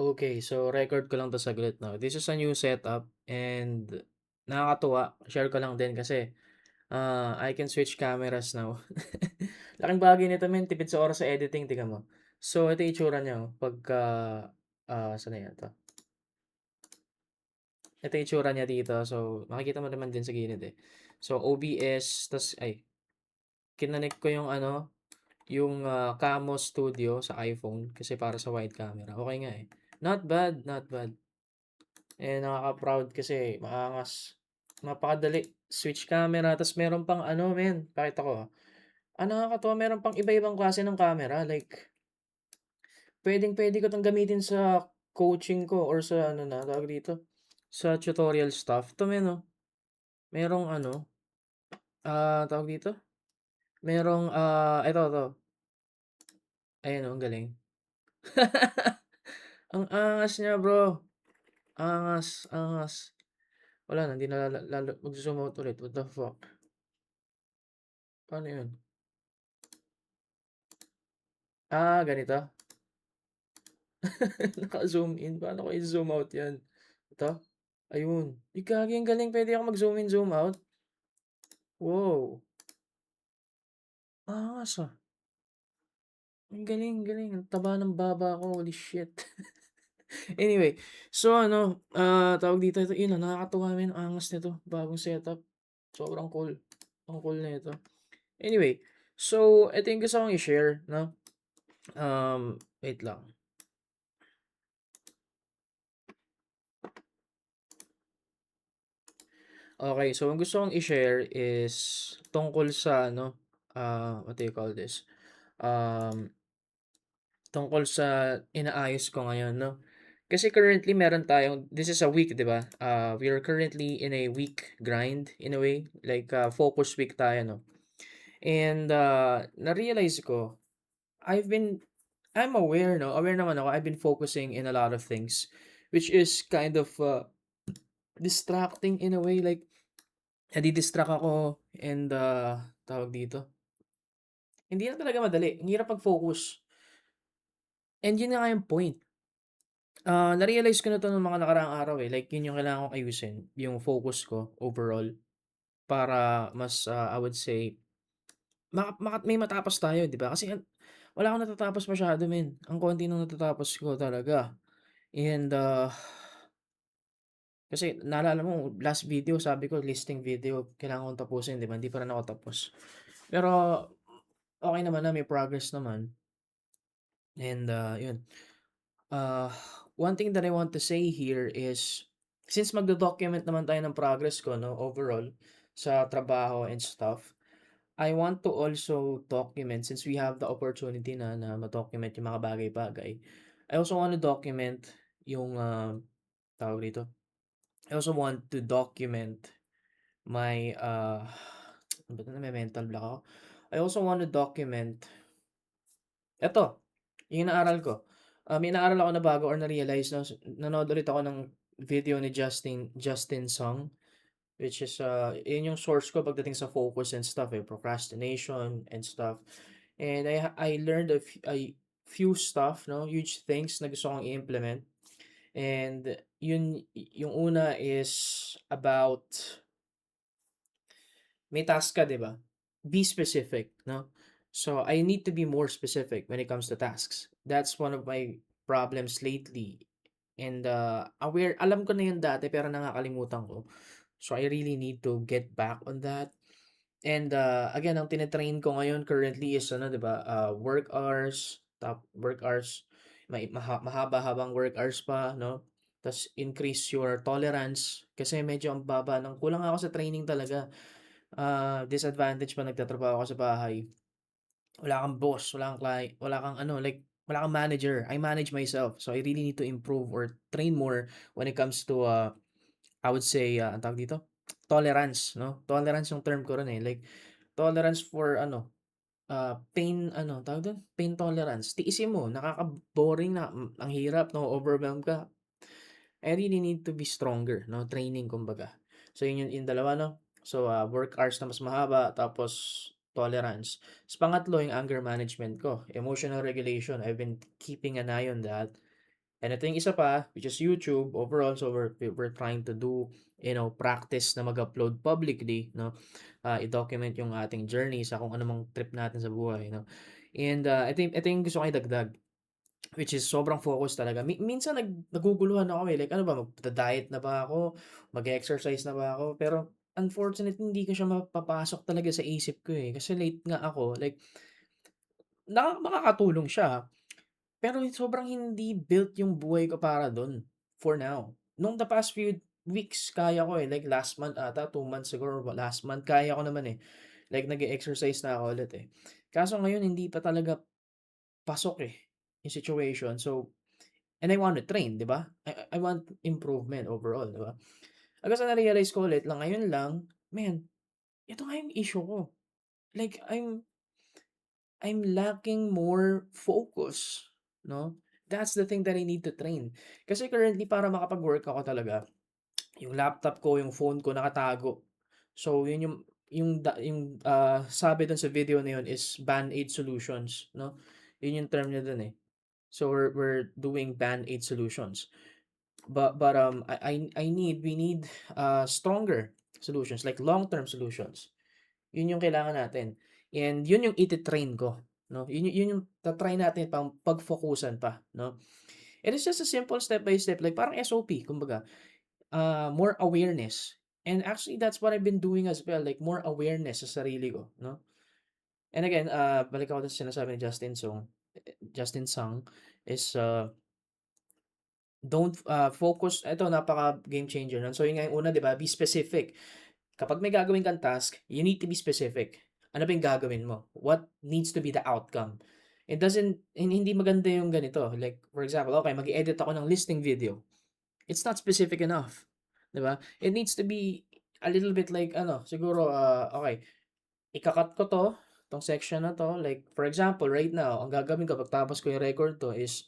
Okay, so record ko lang 'to saglit 'no. This is a new setup and nakakatuwa, share ko lang din kasi, I can switch cameras now. Laking bagay nito men, tipid sa oras sa editing, tignan mo. So ito yung itsura niya, oh, pagka, saan na yata? Ito yung itsura niya dito. So makikita mo naman din sa gilid, eh. So OBS ta's ay, kinonek ko yung ano, yung, Camo Studio sa iPhone kasi para sa wide camera. Okay nga, eh. Not bad, not bad. Nakaka-proud kasi maangas. Napakadali, switch camera ta's meron pang ano men, pakita ko, ah. Ang nakakatuwa meron pang iba-ibang klase ng camera like puwedeng-puwede ko 'tong gamitin sa coaching ko or sa ano na, tawag dito, sa tutorial stuff. Ito men, oh, merong ano, tawag dito, merong, ito, ayan, oh, ang galing. Ang angas niya bro, angas, angas. Wala na, hindi na magzo-zoom out ulit, what the fuck? Paano 'yun? Ganito? Naka-zoom in, paano ko i-zoom out 'yan? Ito? Ayun. Uy, gagi ang galing, puwede ako mag-zoom in, zoom out? Wow, angas, ang galing, galing, ang taba ng baba ko, holy shit. Anyway, so ano, tawag dito, ito yun, nakakatuwa men, ang angas nito, bagong setup, sobrang cool, ang cool nito. Anyway, so ito yung gusto kong i-share 'no, wait lang. Okay, so ang gusto kong i-share is tungkol sa ano, what do you call this? Um, Tungkol sa inaayos ko ngayon 'no. Kasi currently meron tayong this is a week 'di ba? We are currently in a week grind in a way, like, focus week tayo 'no. Na-realize ko, I've been I'm aware 'no, aware naman ako, I've been focusing in a lot of things, which is kind of, distracting in a way like nadi-distract ako tawag dito, hindi na talaga madali, ang hirap mag-focus. And yun na nga yung point. Na-realize ko na 'to nung mga nakaraang araw, eh, like yun yung kailangan kong ayusin, yung focus ko overall para mas, I would say may matapos tayo 'di ba? Kasi wala akong natatapos masyado men, ang konti nung natatapos ko talaga. And, Kasi naalala mo last video sabi ko listing video kailangan kong tapusin 'di ba, hindi pa rin ako tapos. Pero okey naman na may progress naman yun. Ah, One thing that I want to say here is, since magdo-document naman tayo ng progress ko 'no, overall sa trabaho and stuff, I want to also document since we have the opportunity na ma-document yung mga bagay-bagay. I also want to document yung, tawag dito, I also want to document my, ba't name-mental block ako? I also want to document eto, yung inaaral ko. May inaaral ako na bago or na-realize 'no, nanood ulit ako ng video ni Justin Song, which is, yun yung source ko pagdating sa focus and stuff, eh, procrastination and stuff. And I learned a few stuff 'no, huge things na gusto kong i-implement. And yung una is about may task ka 'di ba? Be specific 'no? So, I need to be more specific when it comes to tasks. That's one of my problems lately and, aware alam ko na 'yun dati pero nakakalimutan ko. So, I really need to get back on that. Again ang tine-train ko ngayon currently is ano 'di ba, work hours, mahaba-habang work hours pa 'no, ta's increase your tolerance kasi medyo ang baba ng kulang ako sa training talaga. Disadvantage pa nagtatrabaho ka sa bahay, wala kang boss, wala kang ano, like wala kang manager. I manage myself. So, I really need to improve or train more when it comes to, I would say, anong tawag dito? Tolerance, 'no? Tolerance yung term ko ron, eh, like tolerance for ano, pain ano, tawag dun? Pain tolerance. Tiisin mo, nakaka-boring na, ang hirap, na-o-overwhelm ka. I really need to be stronger 'no, training kumbaga. So yun yung dalawa 'no. So, work hours na mas mahaba tapos tolerance. Pangatlo yung anger management ko, emotional regulation. I've been keeping an eye on that And ito yung isa pa, which is YouTube overall. So we're trying to do, practice na mag-upload publicly, no? I-document yung ating journey sa kung anumang trip natin sa buhay, no? And I think ito yung gusto ko idagdag, which is sobrang focus talaga. Minsan naguguluhan ako eh. Like ano ba, magda-diet na ba ako? Mag-exercise na ba ako? Pero unfortunately, hindi ko siya mapapasok talaga sa isip ko eh. Kasi late nga ako. Like, makakatulong siya. Pero sobrang hindi built yung buhay ko para dun, for now. Nung the past few weeks, kaya ko eh. Like last month ata, 2 months ago, or last month, kaya ko naman eh. Like nag-exercise na ako ulit eh. Kaso ngayon, hindi pa talaga pasok eh, yung situation. So, and I want to train, di ba? I want improvement overall, di ba? Hanggang sa na-realize ko ulit lang, ngayon lang, man, ito nga yung issue ko. Like, I'm lacking more focus, no? That's the thing that I need to train. Kasi currently, para makapag-work ako talaga, yung laptop ko, yung phone ko nakatago. So, yun sabi dun sa video na yun is Band-Aid solutions, no? Yun yung term niya dun eh. So, we're doing Band-Aid solutions. But we need stronger solutions, like long-term solutions. Yun yung kailangan natin. And yun yung iti-train ko, no? Yun yung ta-try natin pang pag-focusan pa, no? And it's just a simple step by step, like parang SOP, kumbaga, more awareness. And actually, that's what I've been doing as well, like more awareness sa sarili ko, no? And again, balik ako sa sinasabi ni Justin Sung, is don't focus, ito napaka game changer nun. So yun nga yung una, 'di ba? Be specific. Kapag may gagawin kang task, you need to be specific. Ano ba yung gagawin mo? What needs to be the outcome? Hindi maganda yung ganito. Like, for example, okay, mag-edit ako ng listing video. It's not specific enough. 'Di ba? It needs to be a little bit like, ano, siguro, okay, ikakat ko to, tong section na to. Like, for example, right now, ang gagawin ko pagtapos ko yung record to is,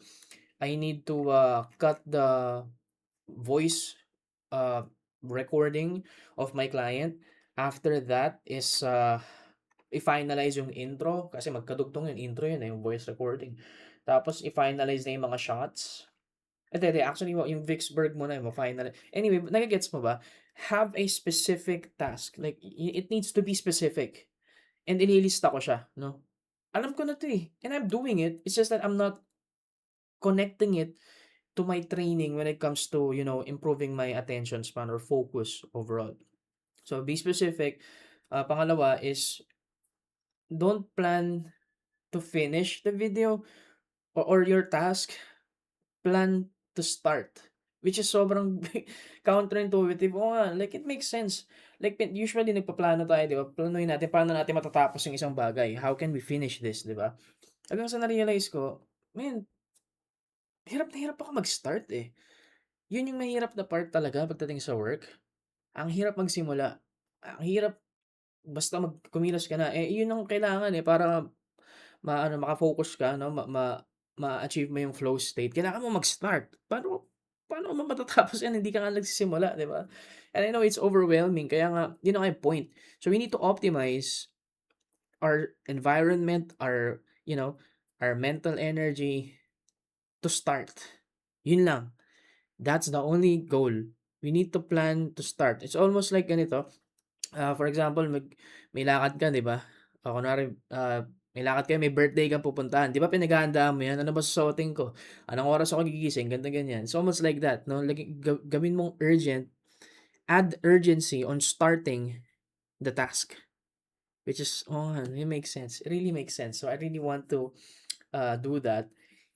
I need to cut the voice uh, recording of my client. After that is i-finalize yung intro kasi magkadugtong yung intro yun, yung voice recording. Tapos i-finalize na yung mga shots. Hindi, actually, yung Vicksburg mo na yung final. Anyway, nagigets mo ba? Have a specific task. Like, it needs to be specific. And ililista ko siya, no? Alam ko na to eh. And I'm doing it. It's just that I'm not connecting it to my training when it comes to, improving my attention span or focus overall. So be specific. Pangalawa is don't plan to finish the video or your task. Plan to start. Which is sobrang counterintuitive. Oo nga, like it makes sense. Like usually nagpaplano tayo, di ba? Planuhin natin paano natin matatapos yung isang bagay. How can we finish this, di ba? Hanggang sa na-realize ko, man, hirap na hirap ako mag-start eh. Yun yung mahirap na part talaga pagdating sa work. Ang hirap magsimula. Ang hirap basta kumilos ka na. Eh, yun ang kailangan eh para maka-focus ka, no? Ma-achieve mo yung flow state. Kailangan mo mag-start. Paano mo matatapos yan? Hindi ka nga nagsisimula, di ba? And I know it's overwhelming. Kaya nga, yun ang point. So we need to optimize our environment, our mental energy to start. Yun lang. That's the only goal. We need to plan to start. It's almost like ganito. For example, may lakad ka, 'di ba? Kunwari, may lakad kayo, may birthday kang pupuntahan. 'Di ba pinaghahandaan mo 'yan? Ano ba susuotin ko? Anong oras ako gigising? Ganito, ganyan. It's almost like that, no? Like, gawin mong urgent. Add urgency on starting the task. Which is, it makes sense. It really makes sense. So, I really want to do that.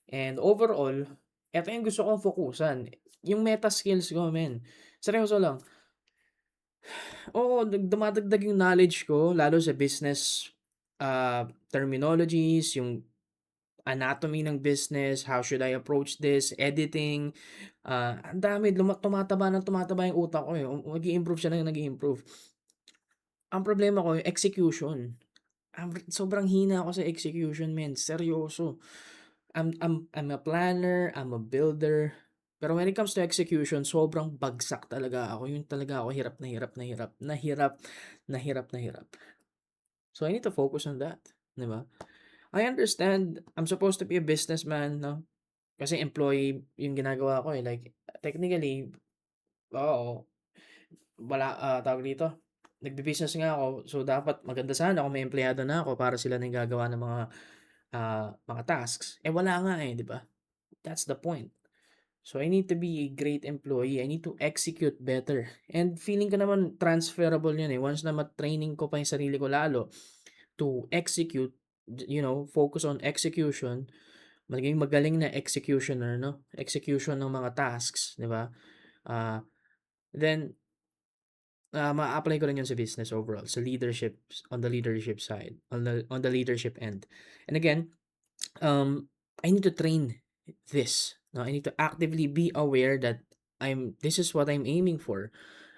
And overall, eto yung gusto kong fokusan. Yung meta skills ko, men. Seryoso lang. Oo, dumadagdag yung knowledge ko, lalo sa business terminologies, yung anatomy ng business, how should I approach this, editing. Ang dami, tumataba ng tumataba yung utak ko eh. Nag-i-improve siya na nag-i-improve. Ang problema ko, yung execution. Sobrang hina ako sa execution, men. Seryoso. I'm a planner, I'm a builder. Pero when it comes to execution, sobrang bagsak talaga ako. Yun talaga ako, hirap na hirap na hirap. Na hirap, na hirap na hirap. So I need to focus on that. Di ba? I understand I'm supposed to be a businessman, no? Kasi employee yung ginagawa ko, eh, like technically, oo, wala, tawag dito, nagbi-business nga ako, so dapat maganda sana kung may empleyado na ako para sila na yung gagawa ng mga tasks. Eh, wala nga, eh, 'di ba? That's the point. So, I need to be a great employee. I need to execute better. And feeling ko naman transferable yun, eh. Once na ma-training ko pa yung sarili ko lalo to execute, focus on execution, maging magaling na executioner, no? Execution ng mga tasks, 'di ba? Ah, then ma-a-apply ko rin 'yun sa business overall, sa leadership, on the leadership side, on the leadership end. And again, I need to train this. No, I need to actively be aware that this is what I'm aiming for.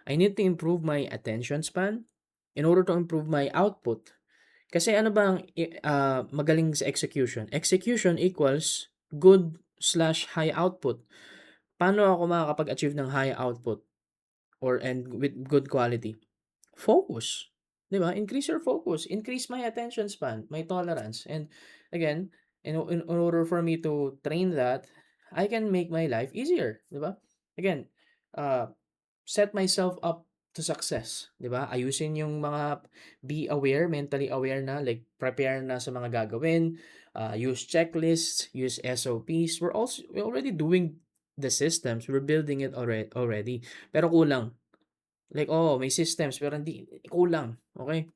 I need to improve my attention span in order to improve my output. Kasi ano ba ang magaling sa execution? Execution equals good slash high output. Paano ako makakapag-achieve ng high output and with good quality? Focus. 'Di ba? Increase your focus, increase my attention span, my tolerance. And again, in order for me to train that, I can make my life easier, 'di ba? Again, uh, set myself up to success, 'di ba? Ayusin yung mga be aware, mentally aware na, like prepare na sa mga gagawin, use checklists, use SOPs. We're already doing the systems. We're building it already. Pero kulang. Like, oo, may systems pero hindi kulang, okay.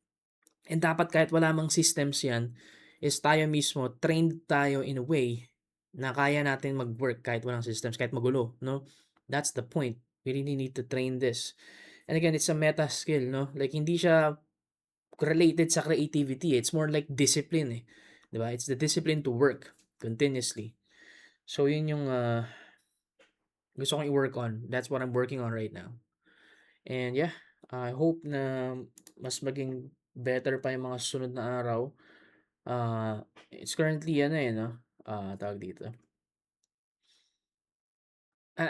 And dapat kahit wala mang systems 'yan, is tayo mismo trained tayo in a way na kaya natin mag-work kahit walang systems, kahit magulo, 'no? That's the point. We really need to train this. And again, it's a meta skill, 'no? Like hindi siya related sa creativity, it's more like discipline, eh, 'di ba? It's the discipline to work continuously. So 'yun yung, gusto kong i-work on. That's what I'm working on right now. And yeah, I hope na mas maging better pa yung mga susunod na araw. It's currently ano, eh, 'no, tawag dito,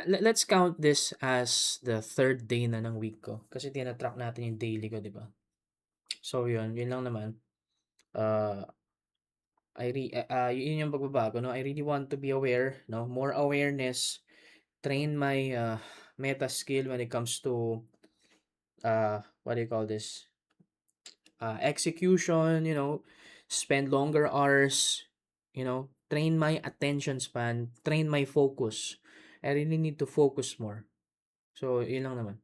let's count this as the third day na ng week ko kasi tina-track natin yung daily ko, 'di ba? So yun lang naman. Uh, yun yung pagbabago, 'no? I really want to be aware, 'no, more awareness, train my, meta skill when it comes to, what do you call this? Execution, spend longer hours, train my attention span, train my focus. I really need to focus more. So, yun lang naman.